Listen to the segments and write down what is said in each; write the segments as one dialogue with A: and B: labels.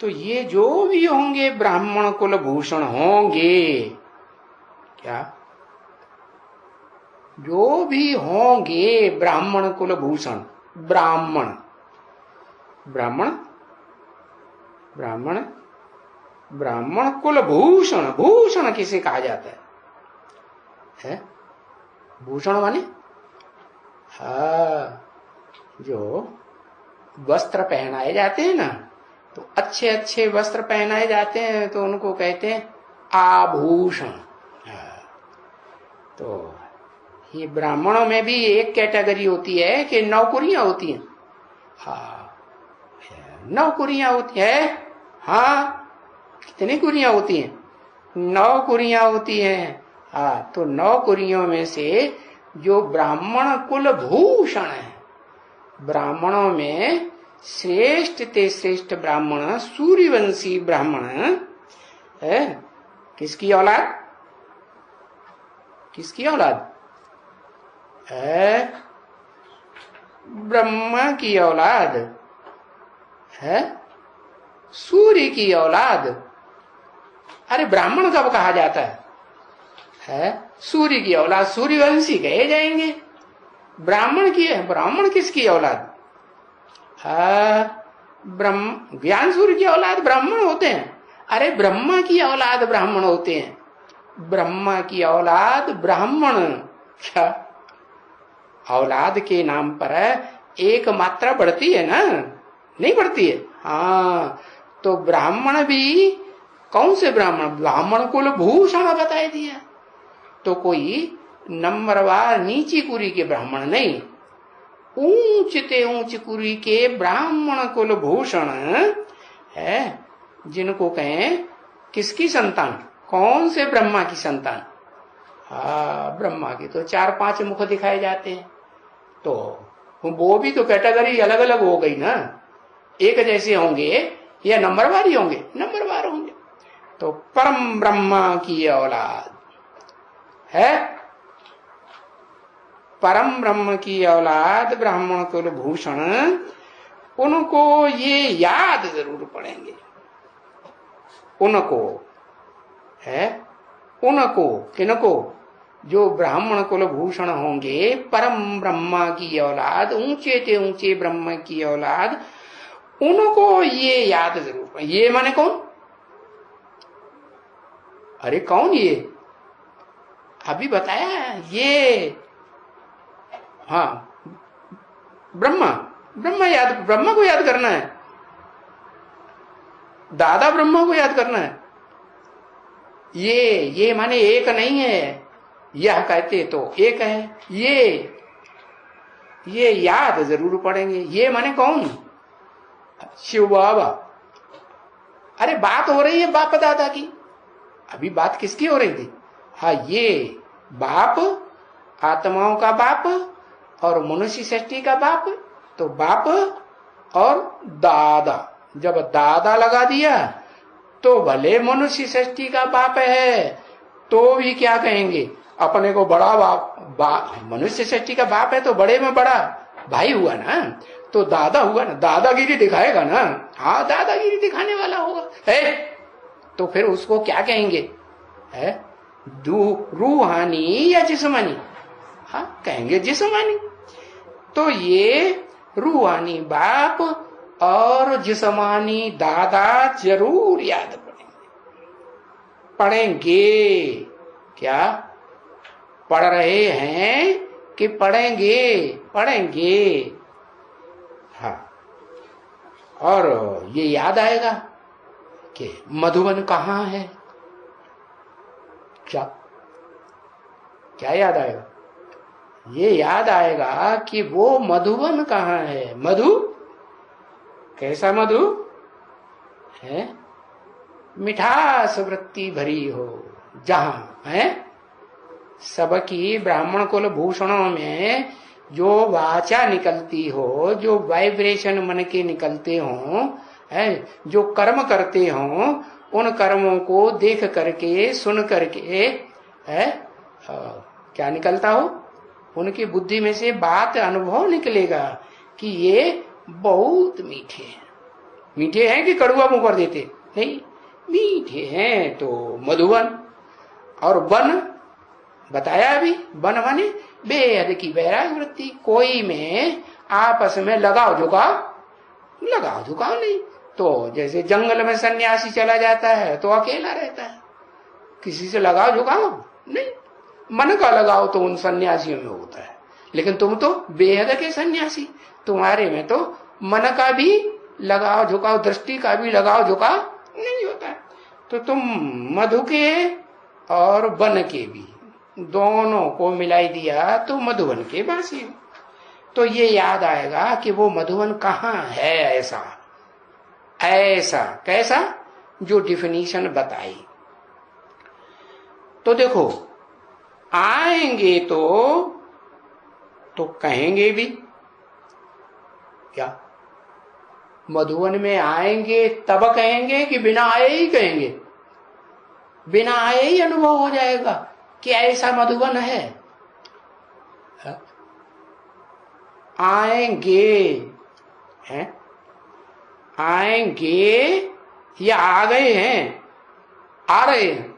A: तो ये जो भी होंगे ब्राह्मण कुल भूषण होंगे, क्या जो भी होंगे ब्राह्मण कुल भूषण, ब्राह्मण ब्राह्मण ब्राह्मण ब्राह्मण कुल भूषण, भूषण किसे कहा जाता है? भूषण माने जो वस्त्र पहनाए जाते हैं ना, तो अच्छे अच्छे वस्त्र पहनाए जाते हैं तो उनको कहते हैं आभूषण। तो ये ब्राह्मणों में भी एक कैटेगरी होती है कि नौकरियां होती हैं। नौकरियां होती है। कितनी कुरियां होती हैं? 9 कुरियां होती हैं। तो 9 कुरियों में से जो ब्राह्मण कुल भूषण है, ब्राह्मणों में श्रेष्ठ ते श्रेष्ठ ब्राह्मण सूर्यवंशी ब्राह्मण है। किसकी औलाद? किसकी औलाद है? ब्रह्मा की औलाद है, सूर्य की औलाद। अरे ब्राह्मण कब कहा जाता है? सूर्य की औलाद, सूर्यवंशी कहे जाएंगे। ब्राह्मण की है, ब्राह्मण किसकी औलाद? ब्रह्म, ज्ञान सूर्य की औलाद ब्राह्मण होते हैं। अरे ब्रह्मा की औलाद ब्राह्मण होते हैं। ब्रह्मा की औलाद ब्राह्मण। क्या औलाद के नाम पर एक मात्रा बढ़ती है ना? नहीं बढ़ती है। तो ब्राह्मण भी कौन से ब्राह्मण? ब्राह्मण कुल भूषण बताया दिया। तो कोई नंबरवार नीची कुरी के ब्राह्मण नहीं, ऊंचते ऊंच कुरी के ब्राह्मण कुल भूषण है, जिनको कहें किसकी संतान? कौन से ब्रह्मा की संतान? ब्रह्मा की तो 4-5 मुख दिखाए जाते हैं। तो वो भी तो कैटेगरी अलग अलग हो गई ना। एक जैसे होंगे या नंबरवार ही होंगे? नंबरवार होंगे। तो परम ब्रह्मा की औलाद है, परम ब्रह्म की औलाद ब्राह्मण कुल भूषण, उनको ये याद जरूर पड़ेंगे। उनको है, उनको किनको? जो ब्राह्मण कुल भूषण होंगे, परम ब्रह्मा की औलाद, ऊंचे ते ऊंचे ब्रह्म की औलाद, उनको ये याद जरूर। ये माने कौन? अरे कौन ये? अभी बताया ये। ब्रह्मा। ब्रह्मा को याद करना है। दादा ब्रह्मा को याद करना है। ये माने एक नहीं है। यह कहते तो एक है। ये याद जरूर पड़ेंगे। ये माने कौन? शिव बाबा। अरे बात हो रही है बाप दादा की। अभी बात किसकी हो रही थी? ये बाप, आत्माओं का बाप और मनुष्य सृष्टि का बाप। तो बाप और दादा, जब दादा लगा दिया तो भले मनुष्य सृष्टि का बाप है तो भी क्या कहेंगे? अपने को बड़ा बाप, मनुष्य सृष्टि का बाप है तो बड़े में बड़ा भाई हुआ ना, तो दादा हुआ ना, दादागिरी दिखाएगा ना। दादागिरी दिखाने वाला होगा। तो फिर उसको क्या कहेंगे? रूहानी या जिस्मानी? कहेंगे जिस्मानी। तो ये रूहानी बाप और जिस्मानी दादा जरूर याद पड़ेंगे। क्या पढ़ रहे हैं कि पढ़ेंगे? पढ़ेंगे। और ये याद आएगा कि मधुबन कहाँ है। क्या याद आएगा? ये याद आएगा कि वो मधुबन कहाँ है। मधु कैसा मधु है? मिठास वृत्ति भरी हो, जहां है सबकी ब्राह्मण कुल भूषणों में जो वाचा निकलती हो, जो वाइब्रेशन मन के निकलते हो, जो कर्म करते हो, उन कर्मों को देख करके सुन करके क्या निकलता हो? उनकी बुद्धि में से बात अनुभव निकलेगा कि ये बहुत मीठे हैं, मीठे हैं कि कड़ुआ मुंह कर देते? नहीं, मीठे हैं तो मधुवन। और वन बताया अभी, वन माने बेहद की वैराग्य वृत्ति। कोई में आपस में लगाव झुकाव नहीं। तो जैसे जंगल में सन्यासी चला जाता है तो अकेला रहता है, किसी से लगाव झुकाव नहीं। मन का लगाव तो उन सन्यासियों में होता है, लेकिन तुम तो बेहद के सन्यासी, तुम्हारे में तो मन का भी लगाव झुकाव, दृष्टि का भी लगाव झुकाव नहीं होता है। तो तुम मधु के और वन के भी दोनों को मिलाई दिया तो मधुवन के वासी हो। तो ये याद आएगा कि वो मधुवन कहाँ है, ऐसा कैसा, जो डिफिनीशन बताई। तो देखो, आएंगे तो कहेंगे भी क्या? मधुवन में आएंगे तब कहेंगे कि बिना आए ही कहेंगे? बिना आए ही अनुभव हो जाएगा कि ऐसा मधुवन है। आएंगे हैं, आएंगे या आ गए हैं, आ रहे हैं,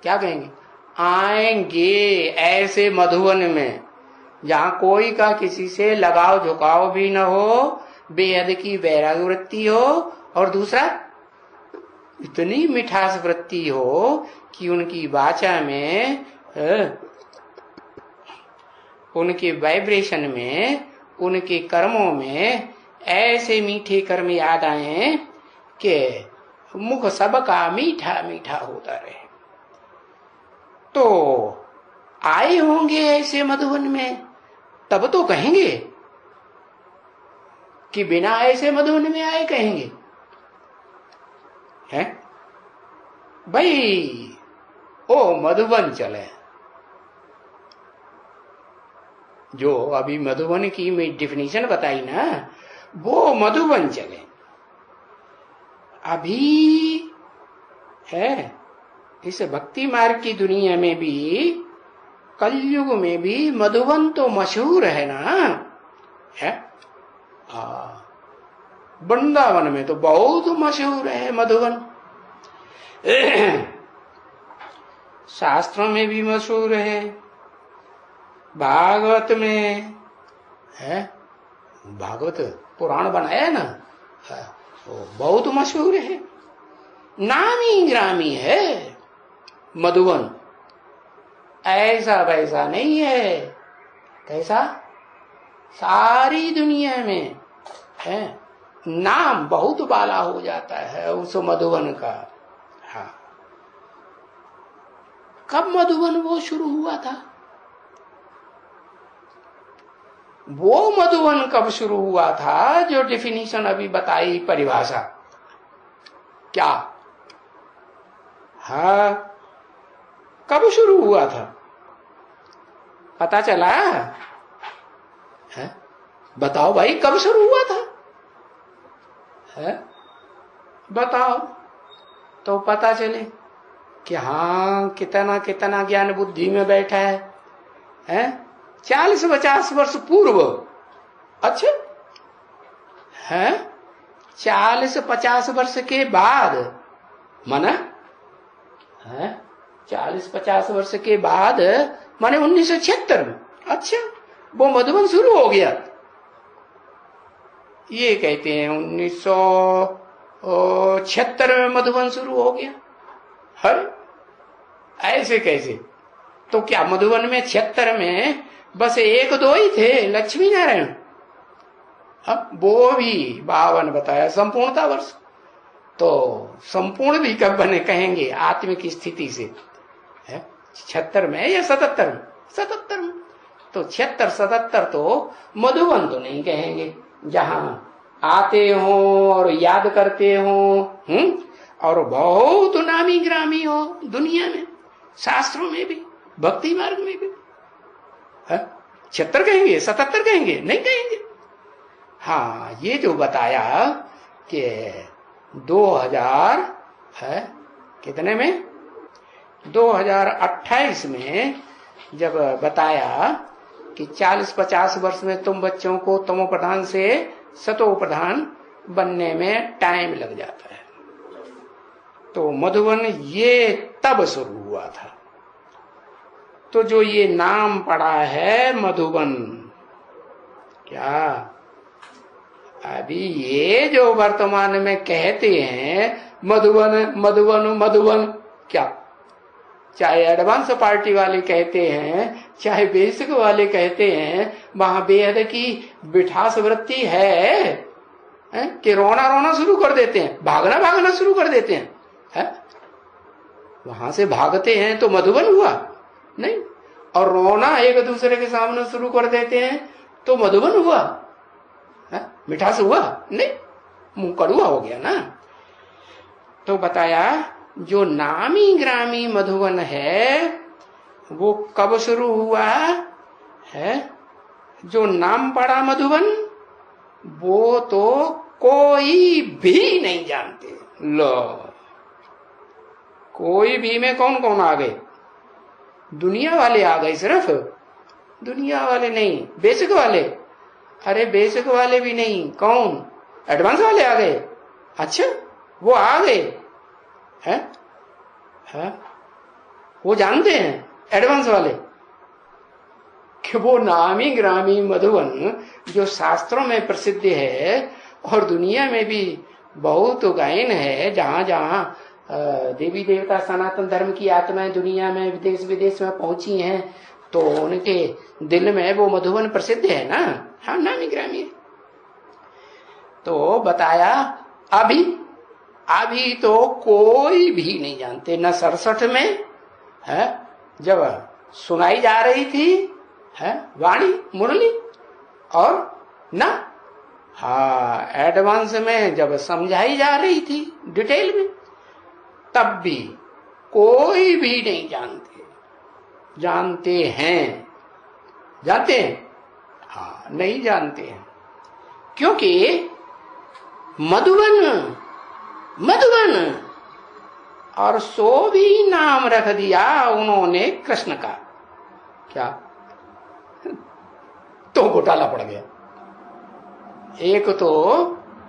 A: क्या कहेंगे? आएंगे ऐसे मधुवन में जहां कोई का किसी से लगाव झुकाव भी न हो, बेहद की वैराग्य वृत्ति हो, और दूसरा इतनी मिठास वृत्ति हो कि उनकी वाचा में, उनके वाइब्रेशन में, उनके कर्मों में ऐसे मीठे कर्म याद आए कि मुख सबका मीठा मीठा होता रहे। तो आए होंगे ऐसे मधुवन में तब तो कहेंगे कि बिना ऐसे मधुवन में आए कहेंगे? हैं भाई, ओ मधुवन चले, जो अभी मधुवन की डिफिनीशन बताई ना, वो मधुवन चले। अभी है इस भक्ति मार्ग की दुनिया में भी, कलयुग में भी मधुवन तो मशहूर है ना, है? वृंदावन में तो बहुत मशहूर है मधुवन। शास्त्रों में भी मशहूर है, भागवत में है, भागवत पुराण बनाया है ना, वो बहुत मशहूर है, नामी ग्रामी है मधुवन। ऐसा वैसा नहीं है, कैसा? सारी दुनिया में है, नाम बहुत बाला हो जाता है उस मधुवन का। हाँ, कब मधुवन वो शुरू हुआ था? वो मधुवन कब शुरू हुआ था जो डिफिनीशन अभी बताई, परिभाषा क्या? हाँ, कब शुरू हुआ था? पता चला है? बताओ भाई, कब शुरू हुआ था? है? बताओ तो पता चले कि हाँ, कितना कितना ज्ञान बुद्धि में बैठा है? 40-50 वर्ष पूर्व। अच्छा है, 40-50 वर्ष के बाद, माना है 40-50 वर्ष के बाद, माने 1976 में। अच्छा, वो मधुवन शुरू हो गया। ये कहते हैं 1976 में मधुवन शुरू हो गया। हर ऐसे कैसे? तो क्या मधुवन में 76 में बस 1-2 ही थे, लक्ष्मी नारायण? अब वो भी 52 बताया संपूर्णता वर्ष। तो संपूर्ण भी कब बने कहेंगे आत्मिक स्थिति से? 76 में या 77 में? 77 में। तो 76-77 तो मधुवन तो नहीं कहेंगे, जहां आते हो और याद करते हो, और बहुत नामी ग्रामी हो दुनिया में, शास्त्रों में भी, भक्ति मार्ग में भी। 76 कहेंगे, 77 कहेंगे? नहीं कहेंगे। हाँ, ये जो बताया कि 2000 है, कितने में, 2028 में जब बताया कि 40-50 वर्ष में तुम बच्चों को तमो प्रधान से सतो प्रधान बनने में टाइम लग जाता है। तो मधुबन ये तब शुरू हुआ था। तो जो ये नाम पड़ा है मधुबन, क्या अभी ये जो वर्तमान में कहते हैं मधुबन मधुबन मधुबन, क्या चाहे एडवांस पार्टी वाले कहते हैं चाहे बेसिक वाले कहते हैं, वहां बेहद की बिठास वृत्ति है कि रोना रोना शुरू कर देते हैं, भागना भागना शुरू कर देते हैं, है? वहां से भागते हैं तो मधुबन हुआ नहीं, और रोना एक दूसरे के सामने शुरू कर देते हैं तो मधुबन हुआ, है? मिठास हुआ नहीं, मुंह कड़ुआ हो गया ना। तो बताया जो नामी ग्रामी मधुबन है वो कब शुरू हुआ है? जो नाम पड़ा मधुबन वो तो कोई भी नहीं जानते। लो, कोई भी में कौन कौन आ गए? दुनिया वाले आ गए, सिर्फ दुनिया वाले नहीं, बेसिक वाले। अरे बेसिक वाले भी नहीं, कौन? एडवांस वाले आ गए। अच्छा, वो आ गए हैं? वो जानते हैं एडवांस वाले कि वो नामी ग्रामी मधुबन जो शास्त्रों में प्रसिद्ध है और दुनिया में भी बहुत गायन है, जहां जहां देवी देवता सनातन धर्म की आत्माएं दुनिया में विदेश विदेश में पहुंची हैं, तो उनके दिल में वो मधुबन प्रसिद्ध है ना। हाँ, नामी ग्रामी। तो बताया अभी तो कोई भी नहीं जानते, न 67 में है जब सुनाई जा रही थी है वाणी मुरली, और न एडवांस में जब समझाई जा रही थी डिटेल में, तब भी कोई भी नहीं जानते। जानते हैं हाँ, नहीं जानते हैं, क्योंकि मधुबन और सो भी नाम रख दिया उन्होंने कृष्ण का। क्या? तो घोटाला पड़ गया। एक तो